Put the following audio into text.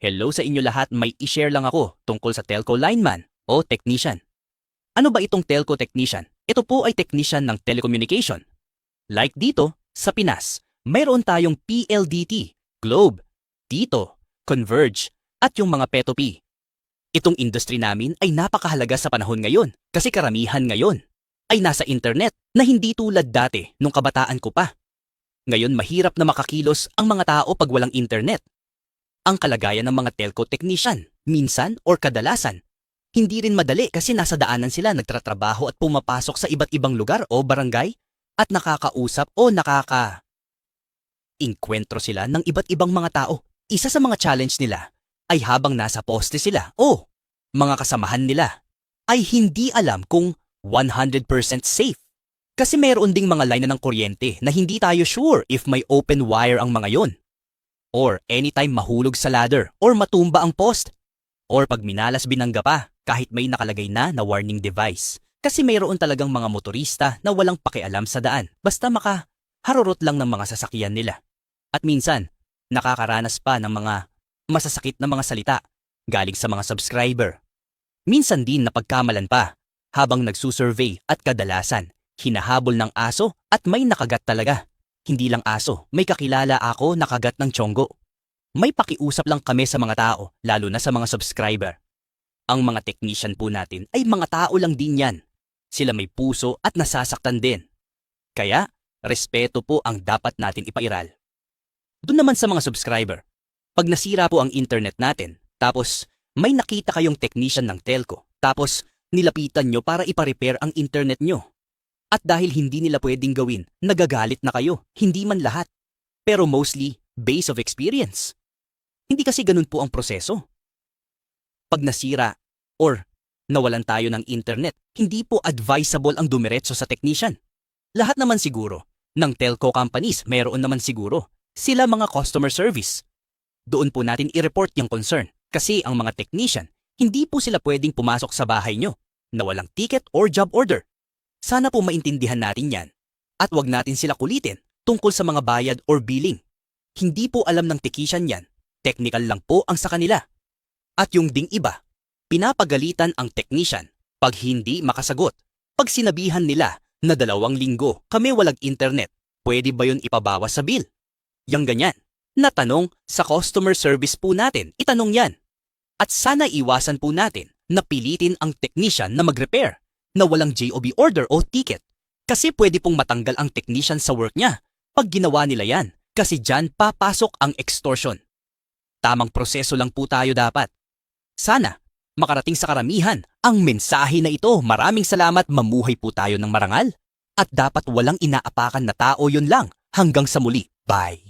Hello sa inyo lahat, may i-share lang ako tungkol sa telco lineman o technician. Ano ba itong telco technician? Ito po ay technician ng telecommunication. Like dito, sa Pinas, mayroon tayong PLDT, Globe, Tito, Converge, at yung mga P2P. Itong industry namin ay napakahalaga sa panahon ngayon kasi karamihan ngayon ay nasa internet na hindi tulad dati nung kabataan ko pa. Ngayon mahirap na makakilos ang mga tao pag walang internet. Ang kalagayan ng mga telco technician, minsan or kadalasan, hindi rin madali kasi nasa daanan sila nagtatrabaho at pumapasok sa iba't ibang lugar o barangay at nakakausap o nakaka-inkwentro sila ng iba't ibang mga tao. Isa sa mga challenge nila ay habang nasa poste sila o mga kasamahan nila ay hindi alam kung 100% safe. Kasi mayroon ding mga line ng kuryente na hindi tayo sure if may open wire ang mga yon. Or anytime mahulog sa ladder or matumba ang post. Or pag minalas binangga pa kahit may nakalagay na warning device. Kasi mayroon talagang mga motorista na walang pakialam sa daan basta makaharurot lang ng mga sasakyan nila. At minsan, nakakaranas pa ng mga masasakit na mga salita galing sa mga subscriber. Minsan din napagkamalan pa habang nagsusurvey at kadalasan hinahabol ng aso at may nakagat talaga. Hindi lang aso, may kakilala ako nakagat ng tiyonggo. May pakiusap lang kami sa mga tao, lalo na sa mga subscriber. Ang mga technician po natin ay mga tao lang din yan. Sila may puso at nasasaktan din. Kaya, respeto po ang dapat natin ipairal. Doon naman sa mga subscriber, pag nasira po ang internet natin, tapos may nakita kayong technician ng telco, tapos nilapitan nyo para ipa-repair ang internet nyo. At dahil hindi nila pwedeng gawin, nagagalit na kayo, hindi man lahat. Pero mostly, based of experience. Hindi kasi ganun po ang proseso. Pag nasira or nawalan tayo ng internet, hindi po advisable ang dumiretso sa technician. Lahat naman siguro, ng telco companies, mayroon naman siguro, sila mga customer service. Doon po natin i-report yung concern kasi ang mga technician, hindi po sila pwedeng pumasok sa bahay nyo na walang ticket or job order. Sana po maintindihan natin yan at wag natin sila kulitin tungkol sa mga bayad or billing. Hindi po alam ng technician yan, technical lang po ang sa kanila. At yung ding iba, pinapagalitan ang technician pag hindi makasagot. Pag sinabihan nila na 2 linggo kami walang internet, pwede ba yun ipabawas sa bill? Yang ganyan, natanong sa customer service po natin, itanong yan. At sana iwasan po natin na pilitin ang technician na mag-repair na walang JOB order o ticket. Kasi pwede pong matanggal ang technician sa work niya pag ginawa nila yan. Kasi dyan papasok ang extortion. Tamang proseso lang po tayo dapat. Sana makarating sa karamihan ang mensahe na ito. Maraming salamat, mamuhay po tayo ng marangal. At dapat walang inaapakan na tao, yun lang. Hanggang sa muli. Bye!